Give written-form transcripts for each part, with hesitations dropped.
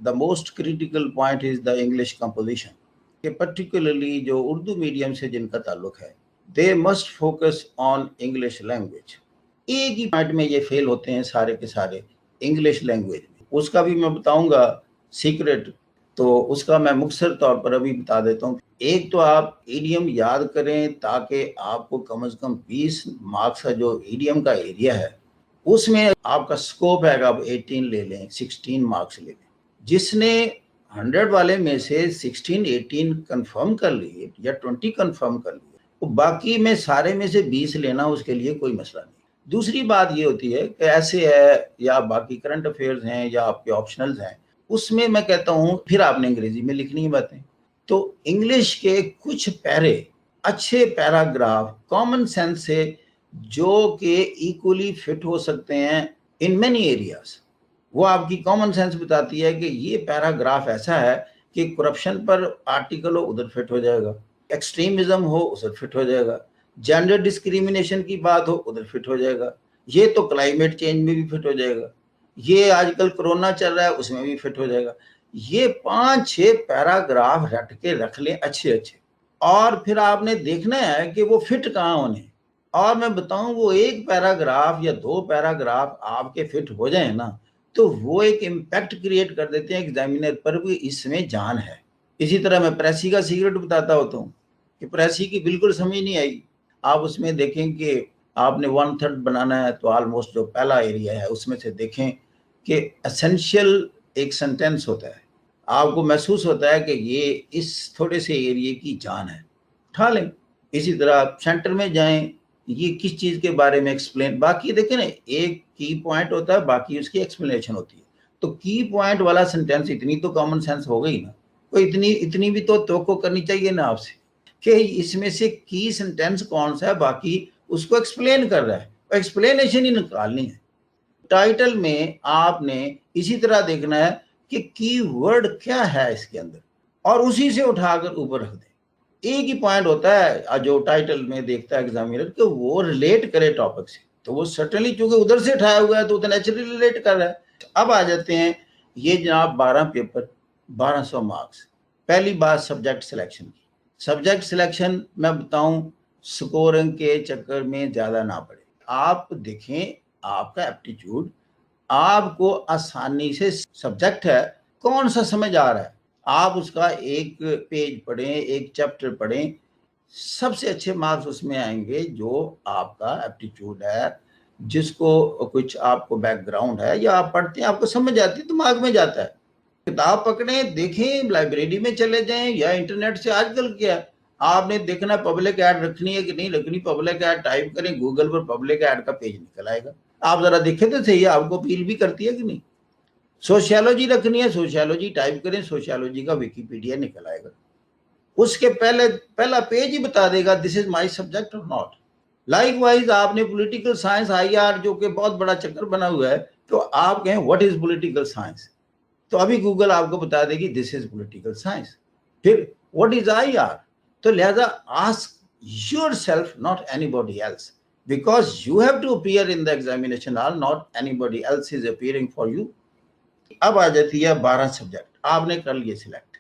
the most critical point is the English composition. کہ particularly جو Urdu medium سے جن کا تعلق ہے they must focus on English language. ایک ہی پوائنٹ میں یہ فیل ہوتے ہیں سارے کے سارے انگلش لینگویج میں. اس کا بھی میں بتاؤں گا سیکرٹ, تو اس کا میں مختصر طور پر ابھی بتا دیتا ہوں. ایک تو آپ ایڈیم یاد کریں تاکہ آپ کو کم از کم 20 مارکس کا جو ایڈیم کا ایریا ہے اس میں آپ کا سکوپ ہے کہ آپ 18 لے لیں, 16 مارکس لے لیں. جس نے 100 والے میں سے 16 18 کنفرم کر لیے یا 20 کنفرم کر لیے, تو باقی میں سارے میں سے 20 لینا اس کے لیے کوئی مسئلہ نہیں. دوسری بات یہ ہوتی ہے کہ ایسے ہے یا باقی کرنٹ افیئرز ہیں یا آپ کے آپشنلز ہیں, اس میں کہتا ہوں پھر آپ نے انگریزی میں لکھنی باتیں. تو انگلش کے کچھ پیرے اچھے پیراگراف کامن سینس سے جو کہ ایکولی فٹ ہو سکتے ہیں ان مینی ایریاز, وہ آپ کی کامن سینس بتاتی ہے کہ یہ پیراگراف ایسا ہے کہ کرپشن پر آرٹیکل ہو ادھر فٹ ہو جائے گا, ایکسٹریمزم ہو ادھر فٹ ہو جائے گا, جینڈر ڈسکریمنیشن کی بات ہو ادھر فٹ ہو جائے گا, یہ تو کلائمیٹ چینج میں بھی فٹ ہو جائے گا, یہ آج کل کرونا چل رہا ہے اس میں بھی فٹ ہو جائے گا. یہ 5-6 پیراگراف رٹ کے رکھ لیں اچھے اچھے, اور پھر آپ نے دیکھنا ہے کہ وہ فٹ کہاں ہونے. اور میں بتاؤں وہ ایک پیراگراف یا 2 پیراگراف آپ کے فٹ ہو جائیں نا تو وہ ایک امپیکٹ کریٹ کر دیتے ہیں ایگزامینر پر بھی اس میں جان ہے. اسی طرح میں پریسی کا سیکرٹ بتاتا ہوتا ہوں کہ پریسی کی بالکل سمجھ نہیں آئی. آپ اس میں دیکھیں کہ آپ نے 1/3 بنانا ہے تو آلموسٹ جو پہلا ایریا ہے اس میں سے دیکھیں کہ اسینشیل ایک سنٹینس ہوتا ہے, آپ کو محسوس ہوتا ہے کہ یہ اس تھوڑے سے ایریے کی جان ہے, اٹھا لیں. اسی طرح سینٹر میں جائیں, یہ کس چیز کے بارے میں ایکسپلین, باقی دیکھیں نا ایک کی پوائنٹ ہوتا ہے باقی اس کی ایکسپلینیشن ہوتی ہے. تو کی پوائنٹ والا سنٹینس اتنی تو کامن سینس ہو گئی نا, کوئی اتنی بھی تو توقع کرنی چاہیے نا آپ سے کہ اس میں سے کی سنٹینس کون سا ہے, باقی اس کو ایکسپلین کر رہا ہے, ایکسپلینیشن ہی نکالنی ہے. ٹائٹل میں آپ نے اسی طرح دیکھنا ہے کہ کی ورڈ کیا ہے اس کے اندر, اور اسی سے اٹھا کر اوپر رکھ دیں. ایک ہی پوائنٹ ہوتا ہے جو ٹائٹل میں دیکھتا ہے ایگزامینر کہ وہ ریلیٹ کرے ٹاپک سے, تو وہ سرٹنلی چونکہ ادھر سے اٹھایا ہوا ہے تو نیچرلی ریلیٹ کر رہا ہے. اب آ جاتے ہیں یہ جناب 12 پیپر 1200 مارکس. پہلی بات سبجیکٹ سلیکشن کی. سبجیکٹ سلیکشن میں بتاؤں سکورنگ کے چکر میں زیادہ نہ پڑے. آپ دیکھیں آپ کا ایپٹیچیوڈ, آپ کو آسانی سے سبجیکٹ ہے کون سا سمجھ آ رہا ہے, آپ اس کا ایک پیج پڑھیں, ایک چیپٹر پڑھیں, سب سے اچھے مارکس اس میں آئیں گے جو آپ کا ایپٹیچیوڈ ہے, جس کو کچھ آپ کو بیک گراؤنڈ ہے یا آپ پڑھتے ہیں آپ کو سمجھ آتی ہے دماغ میں جاتا ہے. کتاب پکڑیں, دیکھیں, لائبریری میں چلے جائیں یا انٹرنیٹ سے آج کل کیا ہے آپ نے دیکھنا پبلک ایڈ رکھنی ہے کہ نہیں رکھنی, پبلک ایڈ ٹائپ کریں گوگل پر, پبلک ایڈ کا پیج نکل آئے گا. آپ ذرا دیکھیں تو صحیح, آپ کو اپیل بھی کرتی ہے کہ نہیں. سوشیالوجی رکھنی ہے, سوشیالوجی ٹائپ کریں, سوشیالوجی کا ویکیپیڈیا نکل آئے گا. اس کے پہلا پیج ہی بتا دے گا دس از مائی سبجیکٹ اور ناٹ. لائک وائز آپ نے پولیٹیکل سائنس آئی آر جو کہ بہت بڑا چکر بنا ہوا ہے, تو آپ کہیں واٹ از پولیٹیکل سائنس, تو ابھی گوگل آپ کو بتا دے گی دس از پولیٹیکل سائنس. پھر واٹ از آئی آر, تو لہذا ask yourself not anybody else, because you have to appear in the examination hall, not anybody else is appearing for you. اب آ جاتی ہے 12 subject, آپ نے کر لیے سلیکٹ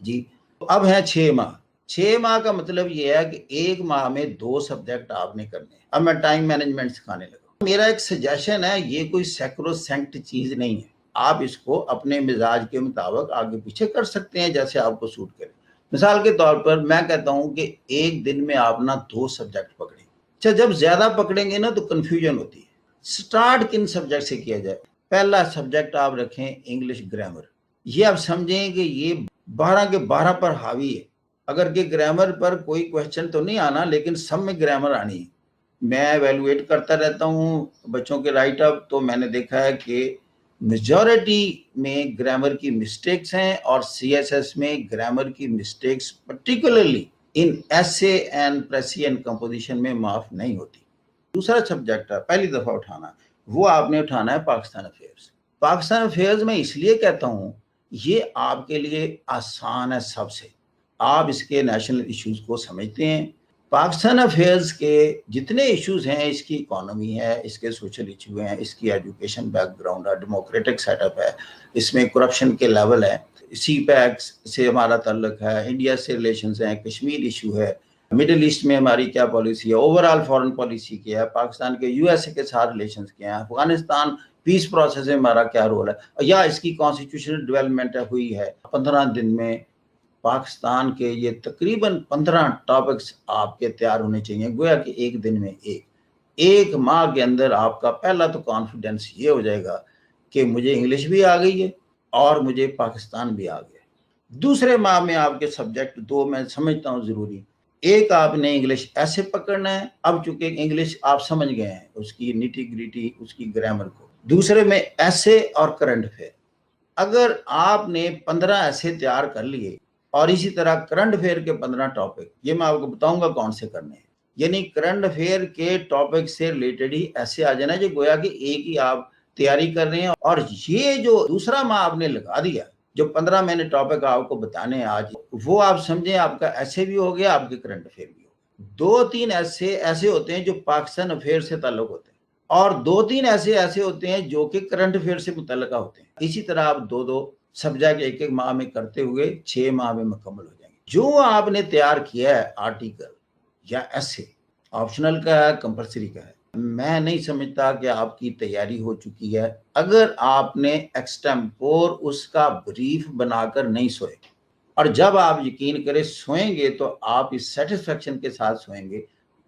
جی. اب ہے 6 ماہ. 6 ماہ کا مطلب یہ ہے کہ 1 ماہ میں 2 سبجیکٹ آپ نے کرنے. اب میں ٹائم مینجمنٹ سکھانے لگا. میرا ایک سجیشن ہے, یہ کوئی سیکرو سینکٹ چیز نہیں ہے, آپ اس کو اپنے مزاج کے مطابق آگے پیچھے کر سکتے ہیں جیسے آپ کو سوٹ کرے. مثال کے طور پر میں کہتا ہوں کہ ایک دن میں آپ نا 2 سبجیکٹ پکڑیں. اچھا, جب زیادہ پکڑیں گے نا تو کنفیوژن ہوتی ہے. سٹارٹ کن سبجیکٹ سے کیا جائے. پہلا سبجیکٹ آپ رکھیں انگلش گرامر. یہ آپ سمجھیں کہ یہ 12 کے 12 پر حاوی ہے. اگر کہ گرامر پر کوئی کوشچن تو نہیں آنا, لیکن سب میں گرامر آنی ہے. میں ایویلویٹ کرتا رہتا ہوں بچوں کے رائٹ اپ, تو میں نے دیکھا ہے کہ میجورٹی میں گرامر کی مسٹیکس ہیں, اور سی ایس ایس میں گرامر کی مسٹیکس پرٹیکولرلی ان ایسے اینڈ پریسی اینڈ کمپوزیشن میں معاف نہیں ہوتی. دوسرا سبجیکٹ ہے پہلی دفعہ اٹھانا, وہ آپ نے اٹھانا ہے پاکستان افیئرز. پاکستان افیئرز میں اس لیے کہتا ہوں یہ آپ کے لیے آسان ہے سب سے. آپ اس کے نیشنل ایشوز کو سمجھتے ہیں, پاکستان افیئرز کے جتنے ایشوز ہیں، اس کی اکانومی ہے، اس کے سوشل ایشو ہیں، اس کی ایجوکیشن بیک گراؤنڈ ہے، ڈیموکریٹک سیٹ اپ ہے، اس میں کرپشن کے لیول ہے، سی پیک سے ہمارا تعلق ہے، انڈیا سے ریلیشنز ہیں، کشمیر ایشو ہے، مڈل ایسٹ میں ہماری کیا پالیسی ہے، اوور آل فارن پالیسی کیا ہے، پاکستان کے یو ایس اے کے ساتھ ریلیشنز کیا ہیں، افغانستان پیس پروسیس میں ہمارا کیا رول ہے، یا اس کی کانسٹیٹیوشنل ڈیولپمنٹ ہوئی ہے 15 دن میں۔ پاکستان کے یہ تقریباً 15 ٹاپکس آپ کے تیار ہونے چاہیے، گویا کہ ایک دن میں ایک ماہ کے اندر آپ کا پہلا تو کانفیڈنس یہ ہو جائے گا کہ مجھے انگلش بھی آ گئی ہے اور مجھے پاکستان بھی آ گیا۔ دوسرے ماہ میں آپ کے سبجیکٹ دو میں سمجھتا ہوں ضروری، ایک آپ نے انگلش ایسے پکڑنا ہے، اب چونکہ انگلش آپ سمجھ گئے ہیں اس کی نیٹی گریٹی، اس کی گرامر کو۔ دوسرے میں ایسے اور کرنٹ افیئر، اگر آپ نے 15 ایسے تیار کر لیے اور اسی طرح کرنٹ افیئر کے 15 ٹاپک، یہ میں آپ کو بتاؤں گا کون سے کرنے ہیں، یعنی کرنٹ افیئر کے ٹاپک سے ریلیٹڈ ہی ایسے آ جانا جو گویا کہ ایک ہی آپ تیاری کر رہے ہیں، اور یہ جو دوسرا ماہ آپ نے لگا دیا، جو 15 میں نے ٹاپک آپ کو بتانے ہیں آج، وہ آپ سمجھیں آپ کا ایسے بھی ہو گیا، آپ کے کرنٹ افیئر بھی ہو گیا۔ 2-3 ایسے ہوتے ہیں جو پاکستان افیئر سے تعلق ہوتے ہیں، اور 2-3 ایسے ہوتے ہیں جو کہ کرنٹ افیئر سے متعلقہ ہوتے ہیں۔ اسی طرح آپ 2 سبجیکٹ ایک ماہ میں کرتے ہوئے 6 ماہ میں مکمل ہو جائیں گے۔ جو آپ نے تیار کیا ہے آرٹیکل یا ایسے، آپشنل کا ہے، کمپلسری کا ہے، میں نہیں سمجھتا کہ آپ کی تیاری ہو چکی ہے اگر آپ نے ایکسٹمپور اس کا بریف بنا کر نہیں سوئے۔ اور جب آپ یقین کریں سوئیں گے تو آپ اس سیٹسفیکشن کے ساتھ سوئیں گے،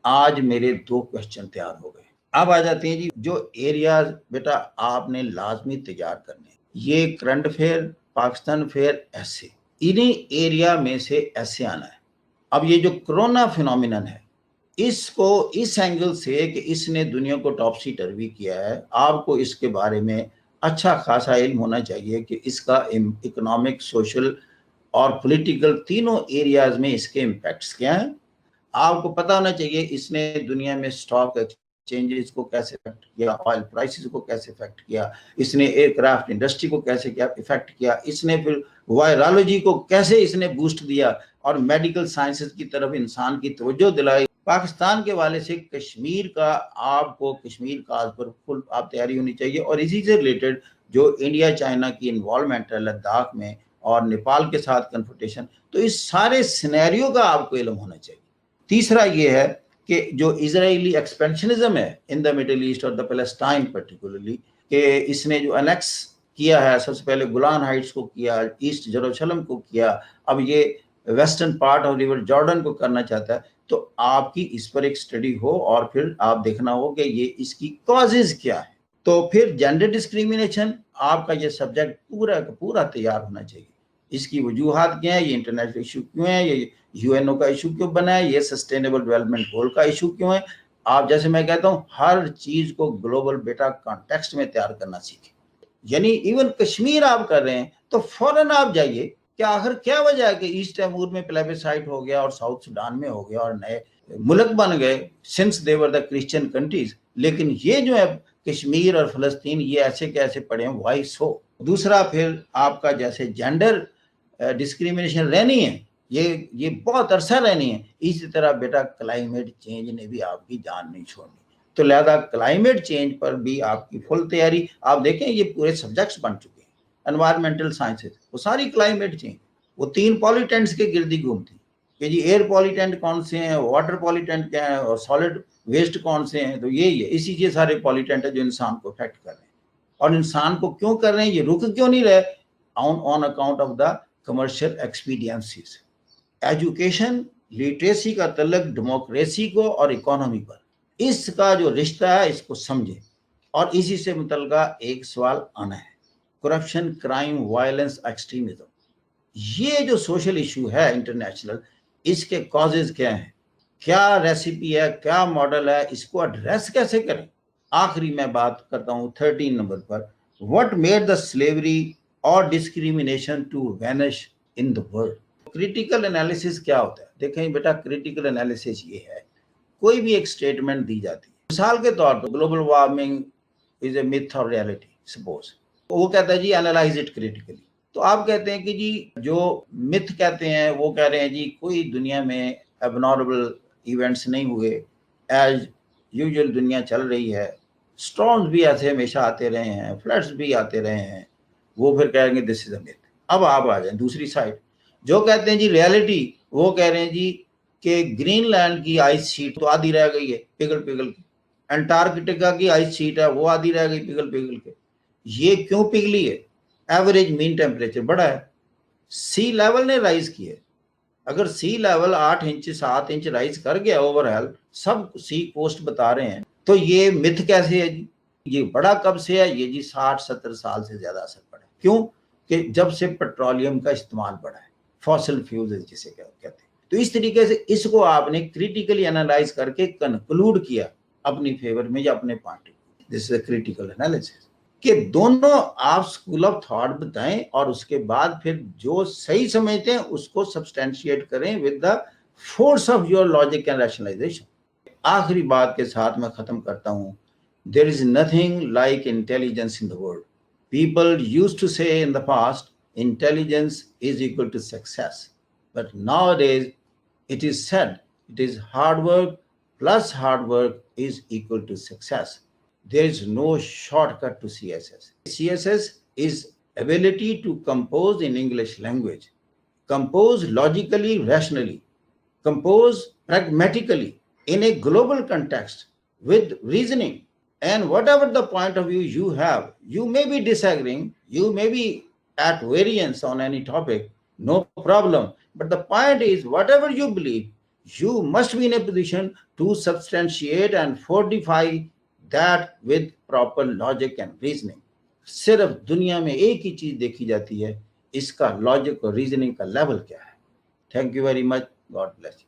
آج میرے 2 کوسچن تیار ہو گئے۔ اب آ جاتے ہیں جی، جو ایریاز بیٹا آپ نے لازمی تیار کرنے، یہ کرنٹ افیئر، پاکستان افیئر، ایسے، انہیں ایریا میں سے ایسے آنا ہے۔ اب یہ جو کرونا فینومینن ہے، اس کو اس اینگل سے کہ اس نے دنیا کو ٹاپسی ٹروی کیا ہے، آپ کو اس کے بارے میں اچھا خاصا علم ہونا چاہیے کہ اس کا اکنامک، سوشل اور پولیٹیکل تینوں ایریاز میں اس کے امپیکٹس کیا ہیں۔ آپ کو پتہ ہونا چاہیے اس نے دنیا میں سٹاک ایکسچینجز کو کیسے افیکٹ کیا، آئل پرائسز کو کیسے افیکٹ کیا، اس نے ایئر کرافٹ انڈسٹری کو کیسے افیکٹ کیا، اس نے پھر وائرالوجی کو کیسے اس نے بوسٹ دیا اور میڈیکل سائنسز کی طرف انسان کی توجہ دلائی۔ پاکستان کے والے سے کشمیر کا، آپ کو کشمیر کاز پر فل آپ تیاری ہونی چاہیے، اور اسی سے ریلیٹڈ جو انڈیا چائنا کی انوالومنٹ ہے لداخ میں اور نیپال کے ساتھ کنفرنٹیشن، تو اس سارے سینیریو کا آپ کو علم ہونا چاہیے۔ تیسرا یہ ہے کہ جو اسرائیلی ایکسپینشنزم ہے ان دا مڈل ایسٹ اور دا پیلسٹائن پرٹیکولرلی، کہ اس نے جو انیکس کیا ہے، سب سے پہلے گولان ہائٹس کو کیا، ایسٹ جروشلم کو کیا، اب یہ ویسٹرن پارٹ اور ریور جارڈن کو کرنا چاہتا ہے، تو آپ کی اس پر ایک سٹڈی ہو اور پھر آپ دیکھنا ہو کہ یہ اس کی کازز کیا ہے۔ تو پھر جینڈر ڈسکریمنیشن، آپ کا یہ سبجیکٹ پورا کا پورا تیار ہونا چاہیے، اس کی وجوہات کیا ہیں، یہ انٹرنیشنل ایشو کیوں ہیں، یہ یو این او کا ایشو کیوں بنا ہے، یہ سسٹینیبل ڈیولپمنٹ گول کا ایشو کیوں ہے۔ آپ جیسے میں کہتا ہوں ہر چیز کو گلوبل بیٹا کانٹیکسٹ میں تیار کرنا سیکھیں، یعنی ایون کشمیر آپ کر رہے ہیں تو فوراً آپ جائیے کہ آخر کیا وجہ ہے کہ ایسٹ تیمور میں پلیبیسائٹ ہو گیا اور ساؤتھ سوڈان میں ہو گیا اور نئے ملک بن گئے since they were the Christian countries, لیکن یہ جو ہے کشمیر اور فلسطین یہ ایسے کیسے پڑے ہیں، وائی سو۔ دوسرا پھر آپ کا جیسے جینڈر ڈسکریمنیشن رہنی ہے، یہ بہت عرصہ رہنی ہے، اسی طرح بیٹا کلائمیٹ چینج نے بھی آپ کی جان نہیں چھوڑنی، تو لہذا کلائمیٹ چینج پر بھی آپ کی فل تیاری۔ آپ دیکھیں یہ پورے سبجیکٹس بن چکے ہیں، انوائرمنٹل سائنسز وہ ساری کلائمیٹ چینج، وہ 3 پالیٹنٹس کے گردی گھومتی کہ جی ایئر پالیٹنٹ کون سے ہیں، واٹر پالیٹنٹ کیا ہے، اور سالڈ ویسٹ کون سے ہیں، تو یہی ہے، اسی کے سارے پالیٹنٹ ہیں جو انسان کو افیکٹ کر رہے ہیں۔ اور انسان کو کیوں کر رہے ہیں، یہ رک کیوں نہیں رہے، on account of the commercial expediencies. Education, literacy کا تعلق ڈیموکریسی کو اور اکانومی پر، اس کا جو رشتہ ہے اس کو سمجھیں، اور اسی سے متعلقہ ایک سوال آنا ہے، کرپشن، کرائم، وائلنس، ایکسٹریمزم، یہ جو سوشل ایشو ہے انٹرنیشنل، اس کے کازز کیا ہیں، کیا ریسیپی ہے، کیا ماڈل ہے، اس کو ایڈریس کیسے کریں۔ آخری میں بات کرتا ہوں 13 number per, what made the slavery اور discrimination to vanish in the world۔ Critical analysis کیا ہوتا ہے؟ دیکھیں بیٹا کریٹیکل انالیسس یہ ہے، کوئی بھی ایک سٹیٹمنٹ دی جاتی ہے، مثال کے طور پر global warming is a myth اور ریالٹی، سپوز وہ کہتا ہے جی انالائز اٹ کریٹیکلی، تو آپ کہتے ہیں کہ جی جو myth کہتے ہیں وہ کہہ رہے ہیں جی کوئی دنیا میں ابنارمل ایونٹس نہیں ہوئے, ایز یوزل دنیا چل رہی ہے, اسٹارمز بھی ایسے ہمیشہ آتے رہے ہیں, فلڈس بھی آتے رہے ہیں, وہ پھر کہیں گے دس از اے میتھ. اب آپ آ جائیں دوسری سائڈ, جو کہتے ہیں جی ریئلٹی, وہ کہہ رہے ہیں جی کہ گرین لینڈ کی آئس شیٹ تو آدھی رہ گئی ہے پگھل پگھل کے, انٹارکٹیکا کی آئس شیٹ ہے وہ آدھی رہ گئی پگھل پگھل کے. یہ کیوں پگھلی ہے؟ ایوریج مین ٹیمپریچر بڑا ہے, سی لیول نے رائز کی ہے. اگر سی لیول 8 انچ 7 انچ رائز کر گیا اوور ہیل, سب سی کوسٹ بتا رہے ہیں, تو یہ متھ کیسے ہے جی؟ یہ بڑا کب سے ہے؟ یہ جی 60-70 سال سے زیادہ اثر پڑا ہے. کیوں؟ کہ جب سے پیٹرولیم کا استعمال بڑھا ہے, فاسل فیولز جسے کہتے ہیں. تو اس طریقے سے اس کو آپ نے کریٹیکلی انالائز کر کے کنکلوڈ کیا اپنی فیور میں یا اپنے party. This is a critical analysis, کہ دونوں آپ اسکول آف تھاٹ بتائیں اور اس کے بعد پھر جو صحیح سمجھتے ہیں اس کو سبسٹینشیٹ کریں with the force of your logic and rationalisation. آخری بات کے ساتھ میں ختم کرتا ہوں. There is nothing like intelligence in the world. People used to say in the past, intelligence is equal to success. But nowadays, it is said, it is hard work plus hard work is equal to success. There is no shortcut to CSS. CSS is ability to compose in English language, compose logically, rationally, compose pragmatically in a global context with reasoning. And whatever the point of view you have, you may be disagreeing, you may be at variance on any topic, no problem. But the point is, whatever you believe, you must be in a position to substantiate and fortify that with proper logic and reasoning. صرف دنیا میں ایک ہی چیز دیکھی جاتی ہے, اس کا logic اور ریزننگ کا لیول کیا ہے. Thank you very much. God bless you.